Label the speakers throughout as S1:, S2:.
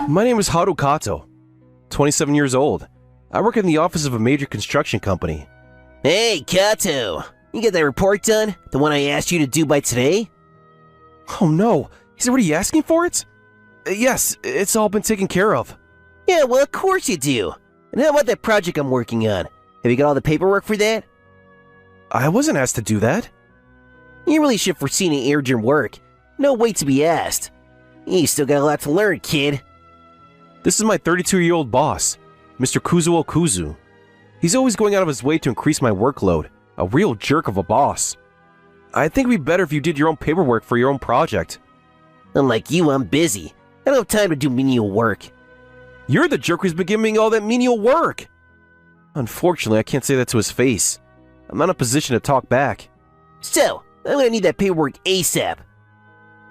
S1: My name is Haru Kato, 27 years old. I work in the office of a major construction company.
S2: Hey, Kato! You get that report done? The one I asked you to do by today?
S1: Oh no, he's already asking for it? Yes, it's all been taken care of.
S2: Yeah, well, of course you do. And how about that project I'm working on? Have you got all the paperwork for that?
S1: I wasn't asked to do that.
S2: You really should have foreseen an urgent work. No wait to be asked. You still got a lot to learn, kid.
S1: This is my 32-year-old boss, Mr. Kuzuo Kuzu. He's always going out of his way to increase my workload. A real jerk of a boss. I think it'd be better if you did your own paperwork for your own project.
S2: Unlike you, I'm busy. I don't have time to do menial work.
S1: You're the jerk who's been giving me all that menial work. Unfortunately, I can't say that to his face. I'm not in a position to talk back.
S2: So, I'm gonna need that paperwork ASAP.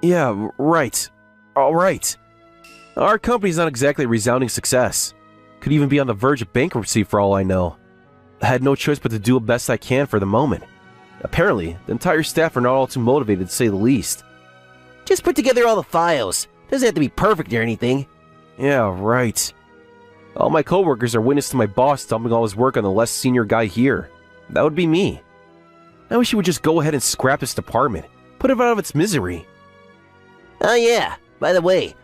S1: Yeah, right. Alright. Our company's not exactly a resounding success. Could even be on the verge of bankruptcy for all I know. I had no choice but to do the best I can for the moment. Apparently, the entire staff are not all too motivated to say the least.
S2: Just put together all the files. Doesn't have to be perfect or anything.
S1: Yeah, right. All my coworkers are witness to my boss dumping all his work on the less senior guy here. That would be me. I wish he would just go ahead and scrap this department. Put it out of its misery.
S2: Oh yeah, by the way,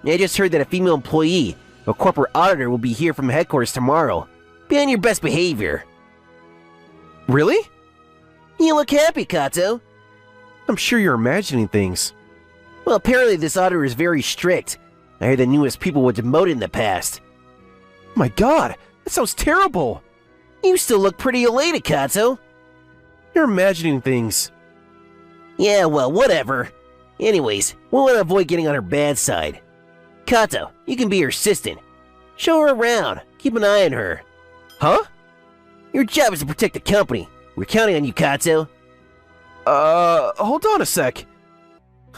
S2: I just heard that a female employee, a corporate auditor, will be here from headquarters tomorrow. Be on your best behavior.
S1: Really?
S2: You look happy, Kato.
S1: I'm sure you're imagining things.
S2: Well, apparently this auditor is very strict. I heard the newest people were demoted in the past.
S1: My god, that sounds terrible.
S2: You still look pretty elated, Kato.
S1: You're imagining things.
S2: Yeah, well, whatever. Anyways, we want to avoid getting on her bad side. Kato, you can be her assistant. Show her around. Keep an eye on her.
S1: Huh?
S2: Your job is to protect the company. We're counting on you, Kato.
S1: Hold on a sec.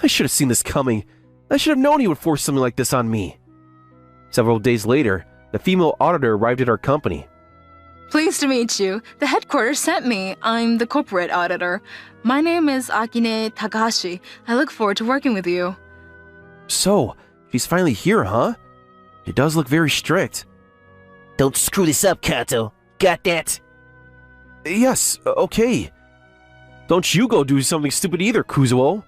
S1: I should have seen this coming. I should have known he would force something like this on me. Several days later, the female auditor arrived at our company.
S3: Pleased to meet you. The headquarters sent me. I'm the corporate auditor. My name is Akine Takahashi. I look forward to working with you.
S1: So, she's finally here, huh? She does look very strict.
S2: Don't screw this up, Kato. Got that?
S1: Yes, okay. Don't you go do something stupid either, Kuzuo.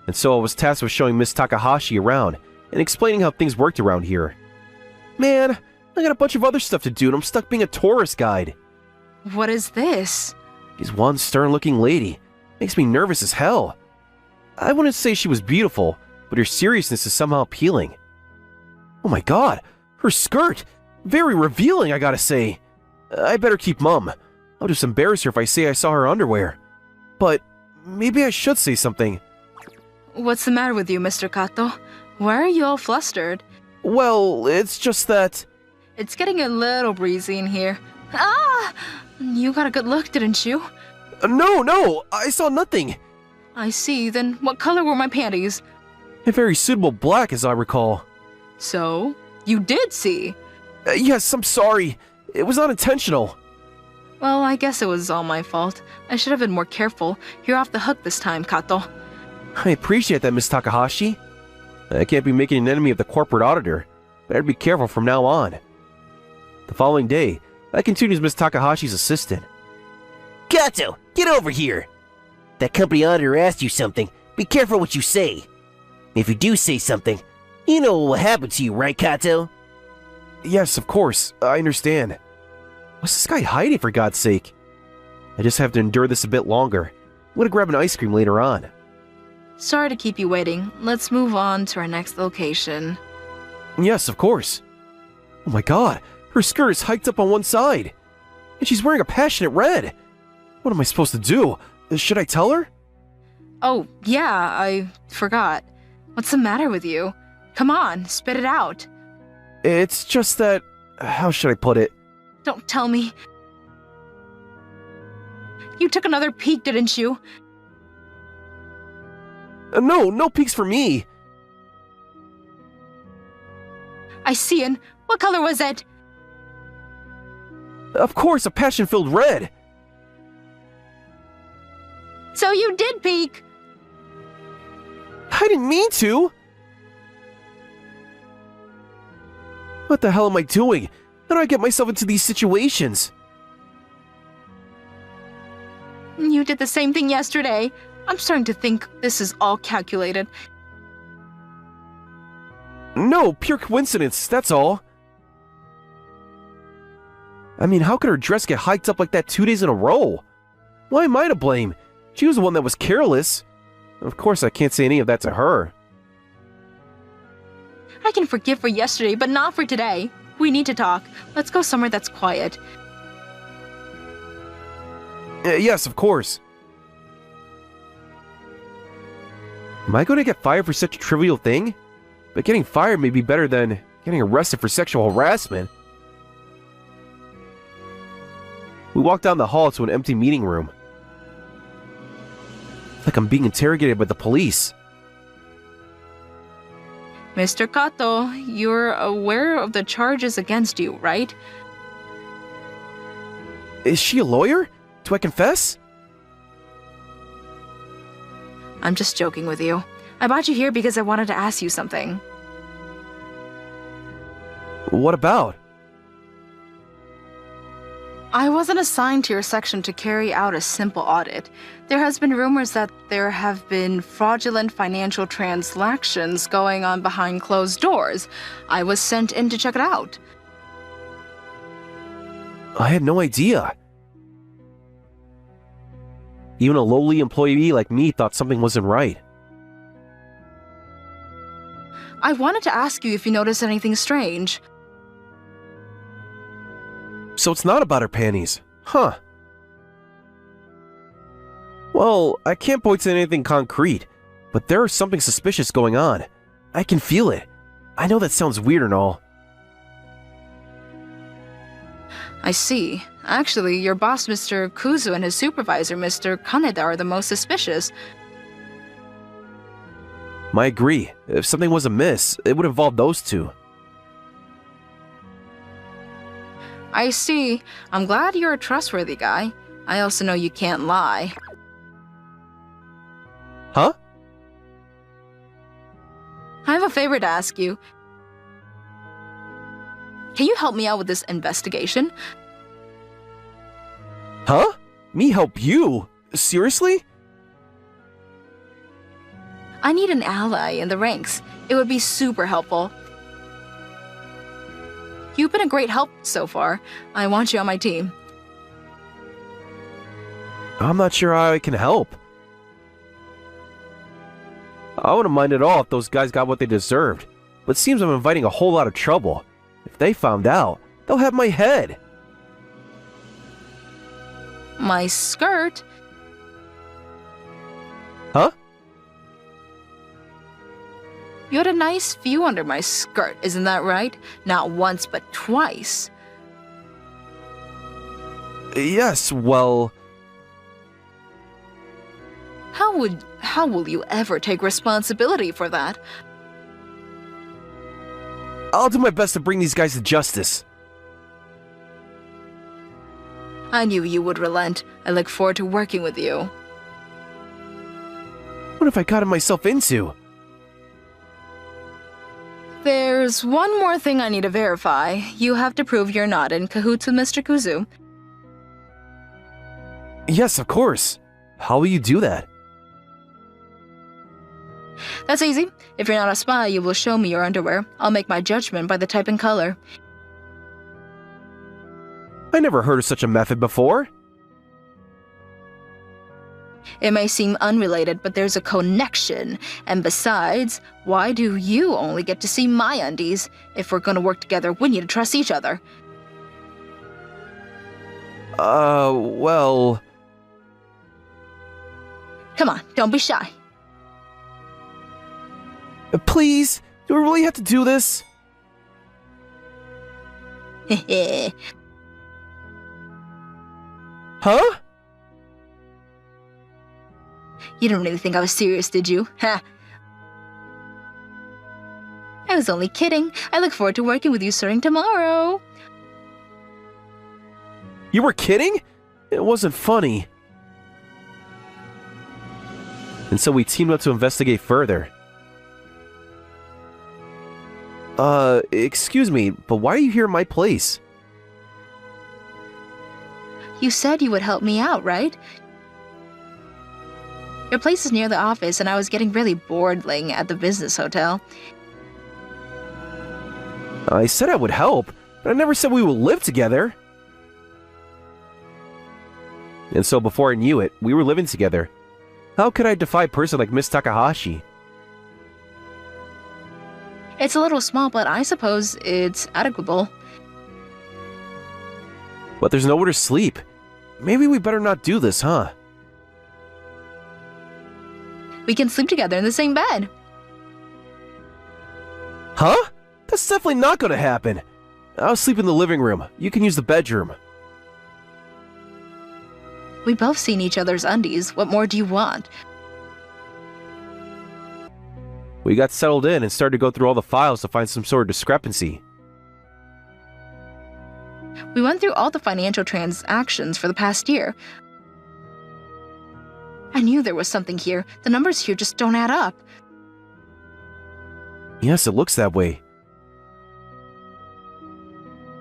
S1: And so I was tasked with showing Miss Takahashi around and explaining how things worked around here. Man, I got a bunch of other stuff to do and I'm stuck being a tourist guide.
S3: What is this?
S1: She's one stern-looking lady. Makes me nervous as hell. I wouldn't say she was beautiful, but her seriousness is somehow appealing. Oh my god, her skirt! Very revealing, I gotta say. I better keep mum. I'll just embarrass her if I say I saw her underwear. But maybe I should say something.
S3: What's the matter with you, Mr. Kato? Why are you all flustered?
S1: Well, it's just that...
S3: It's getting a little breezy in here. Ah! You got a good look, didn't you?
S1: No, I saw nothing.
S3: I see. Then what color were my panties?
S1: A very suitable black, as I recall.
S3: So? You did see?
S1: Yes, I'm sorry. It was not intentional.
S3: Well, I guess it was all my fault. I should have been more careful. You're off the hook this time, Kato.
S1: I appreciate that, Miss Takahashi. I can't be making an enemy of the corporate auditor. Better be careful from now on. The following day, I continued as Miss Takahashi's assistant.
S2: Kato, get over here! That company auditor asked you something. Be careful what you say. If you do say something, you know what will happen to you, right, Kato?
S1: Yes, of course. I understand. What's this guy hiding, for God's sake? I just have to endure this a bit longer. I'm gonna grab an ice cream later on.
S3: Sorry to keep you waiting. Let's move on to our next location.
S1: Yes, of course. Oh my god, her skirt is hiked up on one side. And she's wearing a passionate red. What am I supposed to do? Should I tell her?
S3: Oh, yeah, I forgot. What's the matter with you? Come on, spit it out.
S1: It's just that... How should I put it?
S3: Don't tell me. You took another peek, didn't you?
S1: No peeks for me.
S3: I see, and what color was it?
S1: Of course, a passion-filled red.
S3: So you did peek.
S1: I didn't mean to. What the hell am I doing? How do I get myself into these situations?
S3: You did the same thing yesterday. I'm starting to think this is all calculated.
S1: No, pure coincidence, that's all. I mean, how could her dress get hiked up like that 2 days in a row? Why am I to blame? She was the one that was careless. Of course, I can't say any of that to her.
S3: I can forgive for yesterday, but not for today. We need to talk. Let's go somewhere that's quiet.
S1: Yes, of course. Am I going to get fired for such a trivial thing? But getting fired may be better than getting arrested for sexual harassment. We walk down the hall to an empty meeting room. Like I'm being interrogated by the police.
S3: Mr. Kato, you're aware of the charges against you, right?
S1: Is she a lawyer? Do I confess?
S3: I'm just joking with you. I brought you here because I wanted to ask you something.
S1: What about?
S3: I wasn't assigned to your section to carry out a simple audit. There has been rumors that there have been fraudulent financial transactions going on behind closed doors. I was sent in to check it out.
S1: I had no idea. Even a lowly employee like me thought something wasn't right.
S3: I wanted to ask you if you noticed anything strange.
S1: So it's not about her panties. Huh. Well, I can't point to anything concrete, but there is something suspicious going on. I can feel it. I know that sounds weird and all.
S3: I see. Actually, your boss, Mr. Kuzu, and his supervisor, Mr. Kaneda, are the most suspicious.
S1: I agree. If something was amiss, it would involve those two.
S3: I see. I'm glad you're a trustworthy guy. I also know you can't lie.
S1: Huh?
S3: I have a favor to ask you. Can you help me out with this investigation?
S1: Huh? Me help you? Seriously?
S3: I need an ally in the ranks. It would be super helpful. You've been a great help so far. I want you on my team.
S1: I'm not sure how I can help. I wouldn't mind at all if those guys got what they deserved, but it seems I'm inviting a whole lot of trouble. If they found out, they'll have my head.
S3: My skirt?
S1: Huh?
S3: You had a nice view under my skirt, isn't that right? Not once, but twice.
S1: Yes, well...
S3: How will you ever take responsibility for that?
S1: I'll do my best to bring these guys to justice.
S3: I knew you would relent. I look forward to working with you.
S1: What have I gotten myself into?
S3: There's one more thing I need to verify. You have to prove you're not in cahoots with Mr. Kuzu.
S1: Yes, of course. How will you do that?
S3: That's easy. If you're not a spy, you will show me your underwear. I'll make my judgment by the type and color.
S1: I never heard of such a method before.
S3: It may seem unrelated, but there's a connection. And besides, why do you only get to see my undies? If we're gonna work together, we need to trust each other.
S1: Well...
S3: Come on, don't be shy.
S1: Please? Do we really have to do this?
S3: Hehe.
S1: Huh?
S3: You didn't really think I was serious, did you? Ha! I was only kidding. I look forward to working with you starting tomorrow.
S1: You were kidding? It wasn't funny. And so we teamed up to investigate further. Excuse me, but why are you here in my place?
S3: You said you would help me out, right? Your place is near the office, and I was getting really bored laying at the business hotel.
S1: I said I would help, but I never said we would live together. And so before I knew it, we were living together. How could I defy a person like Miss Takahashi?
S3: It's a little small, but I suppose it's adequate.
S1: But there's nowhere to sleep. Maybe we better not do this, huh?
S3: We can sleep together in the same bed.
S1: Huh? That's definitely not gonna happen. I'll sleep in the living room. You can use the bedroom.
S3: We both seen each other's undies. What more do you want?
S1: We got settled in and started to go through all the files to find some sort of discrepancy.
S3: We went through all the financial transactions for the past year. I knew there was something here. The numbers here just don't add up.
S1: Yes, it looks that way.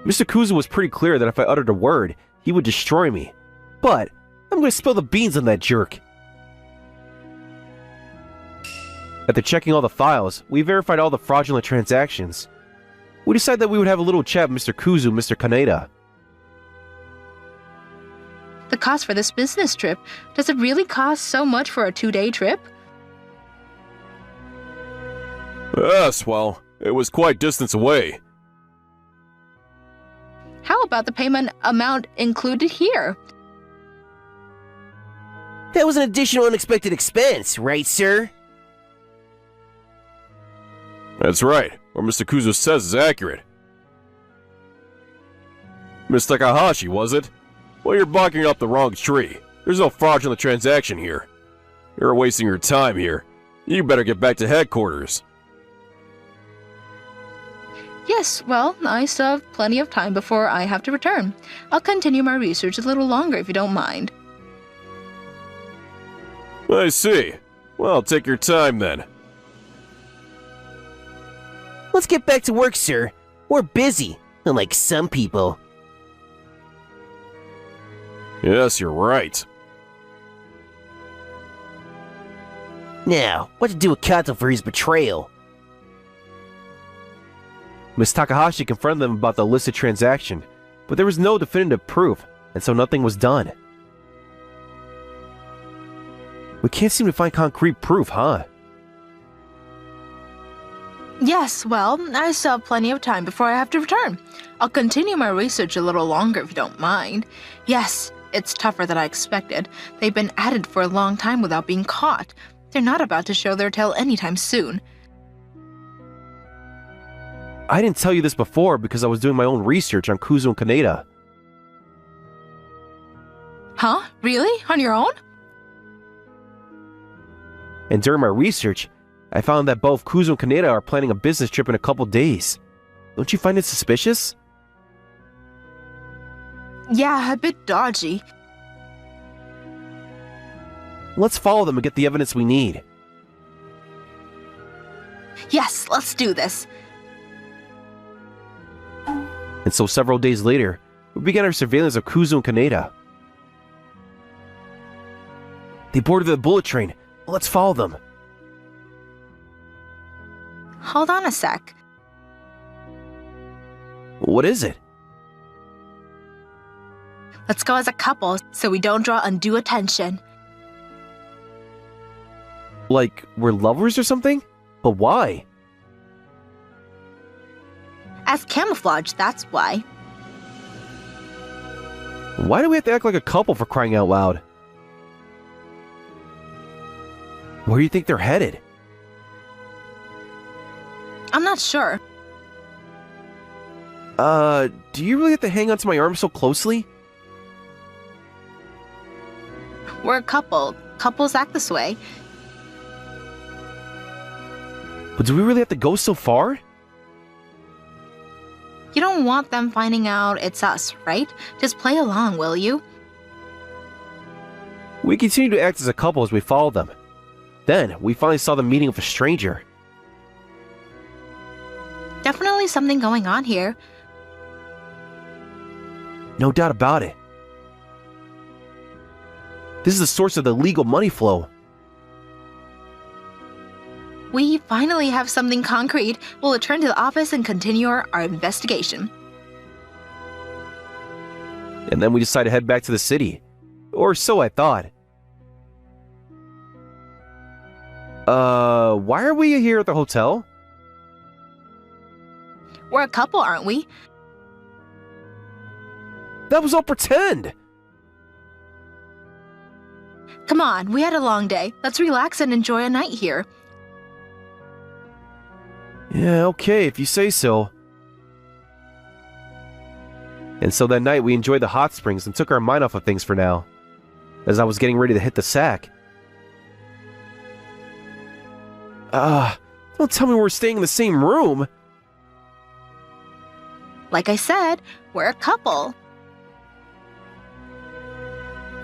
S1: Mr. Kuzu was pretty clear that if I uttered a word, he would destroy me. But I'm going to spill the beans on that jerk. After checking all the files, we verified all the fraudulent transactions. We decided that we would have a little chat with Mr. Kuzu and Mr. Kaneda.
S3: The cost for this business trip, does it really cost so much for a 2-day trip?
S4: Yes, well, it was quite distance away.
S3: How about the payment amount included here?
S2: That was an additional unexpected expense, right, sir?
S4: That's right. What Mr. Kuzo says is accurate. Miss Takahashi, was it? Well, you're barking up the wrong tree. There's no fraudulent transaction here. You're wasting your time here. You better get back to headquarters.
S3: Yes, well, I still have plenty of time before I have to return. I'll continue my research a little longer if you don't mind.
S4: I see. Well, take your time then.
S2: Let's get back to work, sir. We're busy, unlike some people.
S4: Yes, you're right.
S2: Now, what to do with Kato for his betrayal?
S1: Miss Takahashi confronted them about the illicit transaction, but there was no definitive proof, and so nothing was done. We can't seem to find concrete proof, huh?
S3: Yes, well, I still have plenty of time before I have to return. I'll continue my research a little longer if you don't mind. Yes, it's tougher than I expected. They've been at it for a long time without being caught. They're not about to show their tail anytime soon.
S1: I didn't tell you this before because I was doing my own research on Kuzu and Kaneda.
S3: Huh? Really? On your own?
S1: And during my research, I found that both Kuzu and Kaneda are planning a business trip in a couple days. Don't you find it suspicious?
S3: Yeah, a bit dodgy.
S1: Let's follow them and get the evidence we need.
S3: Yes, let's do this.
S1: And so several days later, we began our surveillance of Kuzu and Kaneda. They boarded the bullet train. Let's follow them.
S3: Hold on a sec.
S1: What is it?
S3: Let's go as a couple so we don't draw undue attention.
S1: Like, we're lovers or something? But why?
S3: As camouflage, that's why.
S1: Why do we have to act like a couple for crying out loud? Where do you think they're headed?
S3: I'm not sure.
S1: Do you really have to hang onto my arm so closely?
S3: We're a couple. Couples act this way.
S1: But do we really have to go so far?
S3: You don't want them finding out it's us, right? Just play along, will you?
S1: We continued to act as a couple as we followed them. Then, we finally saw them meeting with a stranger.
S3: Definitely something going on here.
S1: No doubt about it. This is the source of the illegal money flow.
S3: We finally have something concrete. We'll return to the office and continue our investigation.
S1: And then we decide to head back to the city. Or so I thought. Why are we here at the hotel?
S3: We're a couple, aren't we?
S1: That was all pretend!
S3: Come on, we had a long day. Let's relax and enjoy a night here.
S1: Yeah, okay, if you say so. And so that night we enjoyed the hot springs and took our mind off of things for now. As I was getting ready to hit the sack. Don't tell me we're staying in the same room!
S3: Like I said, we're a couple.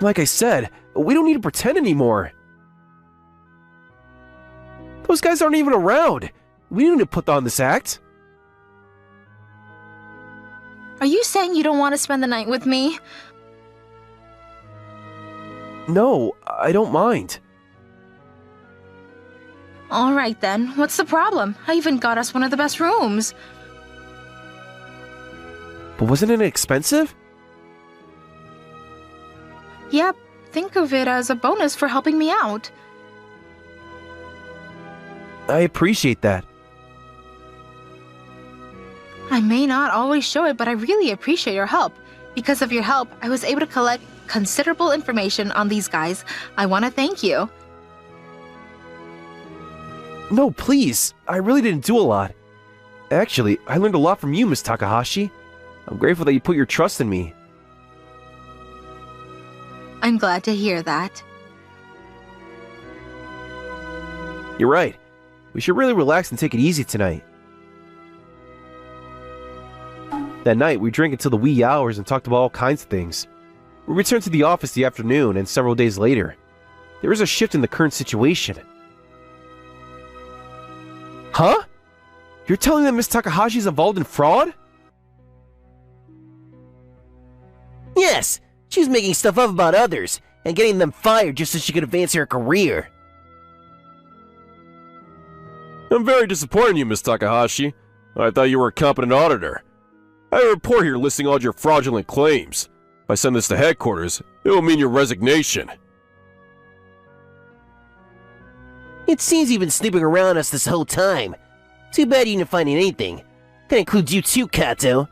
S1: Like I said, we don't need to pretend anymore. Those guys aren't even around. We don't need to put on this act.
S3: Are you saying you don't want to spend the night with me?
S1: No, I don't mind.
S3: Alright then, what's the problem? I even got us one of the best rooms.
S1: But wasn't it expensive?
S3: Yep, think of it as a bonus for helping me out.
S1: I appreciate that.
S3: I may not always show it, but I really appreciate your help. Because of your help, I was able to collect considerable information on these guys. I want to thank you.
S1: No, please. I really didn't do a lot. Actually, I learned a lot from you, Miss Takahashi. I'm grateful that you put your trust in me.
S3: I'm glad to hear that.
S1: You're right. We should really relax and take it easy tonight. That night, we drank until the wee hours and talked about all kinds of things. We returned to the office the afternoon, and several days later, there was a shift in the current situation. Huh? You're telling them Miss Takahashi is involved in fraud?
S2: Yes, she was making stuff up about others and getting them fired just so she could advance her career.
S4: I'm very disappointed in you, Miss Takahashi. I thought you were a competent auditor. I have a report here listing all your fraudulent claims. If I send this to headquarters, it will mean your resignation.
S2: It seems you've been snooping around us this whole time. Too bad you didn't find anything. That includes you too, Kato.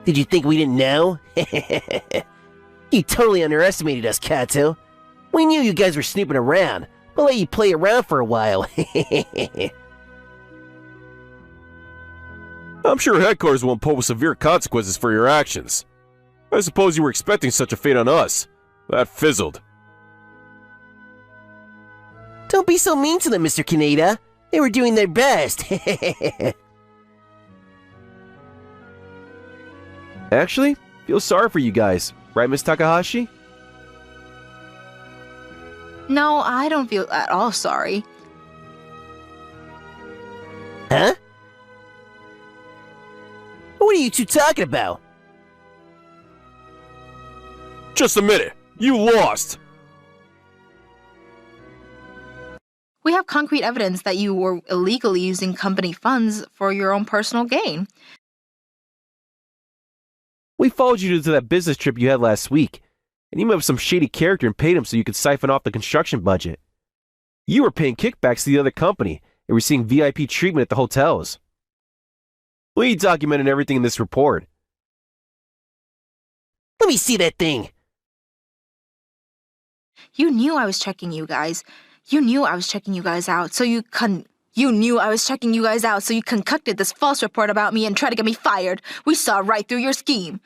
S2: Did you think we didn't know? You totally underestimated us, Kato. We knew you guys were snooping around, but let you play around for a while.
S4: I'm sure headquarters won't pose severe consequences for your actions. I suppose you were expecting such a fate on us. That fizzled.
S2: Don't be so mean to them, Mr. Kaneda. They were doing their best.
S1: Actually, feel sorry for you guys. Right, Miss Takahashi?
S3: No, I don't feel at all sorry.
S2: Huh? What are you two talking about?
S4: Just a minute. You lost.
S3: We have concrete evidence that you were illegally using company funds for your own personal gain.
S1: We followed you to that business trip you had last week, and you met with some shady character and paid him so you could siphon off the construction budget. You were paying kickbacks to the other company and receiving VIP treatment at the hotels. We documented everything in this report.
S2: Let me see that thing.
S3: You knew I was checking you guys. You knew I was checking you guys out, so you knew I was checking you guys out, so you concocted this false report about me and tried to get me fired. We saw right through your scheme.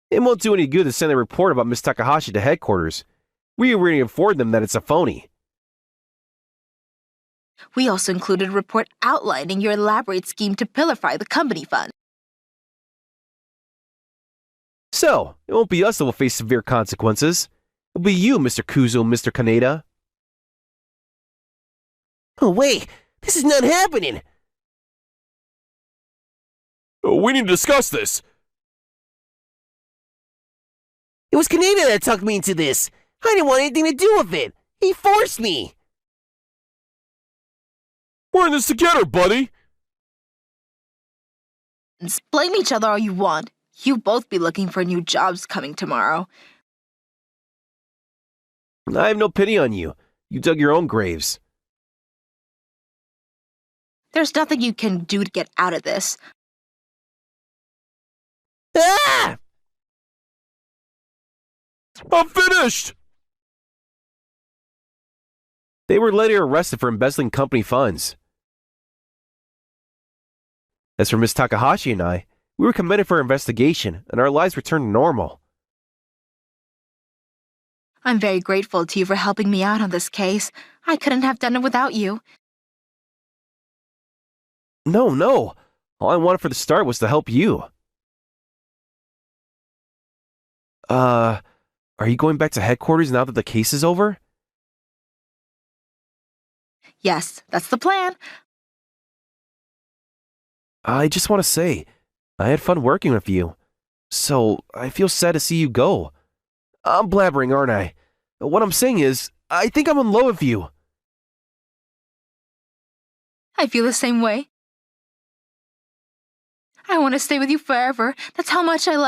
S1: It won't do any good to send a report about Miss Takahashi to headquarters. We already informed them that it's a phony.
S3: We also included a report outlining your elaborate scheme to pilify the company fund.
S1: So, it won't be us that will face severe consequences. It'll be you, Mr. Kuzo and Mr. Kaneda.
S2: Oh, wait! This is not happening!
S4: We need to discuss this.
S2: It was Kaneda that talked me into this! I didn't want anything to do with it! He forced me!
S4: We're in this together, buddy.
S3: Blame each other all you want. You both be looking for new jobs coming tomorrow.
S1: I have no pity on you. You dug your own graves.
S3: There's nothing you can do to get out of this.
S2: Ah!
S4: I'm finished.
S1: They were later arrested for embezzling company funds. As for Miss Takahashi and I, we were committed for investigation, and our lives returned to normal.
S3: I'm very grateful to you for helping me out on this case. I couldn't have done it without you.
S1: No. All I wanted for the start was to help you. Are you going back to headquarters now that the case is over?
S3: Yes, that's the plan.
S1: I just want to say, I had fun working with you. So, I feel sad to see you go. I'm blabbering, aren't I? What I'm saying is, I think I'm in love with you.
S3: I feel the same way. I want to stay with you forever. That's how much I love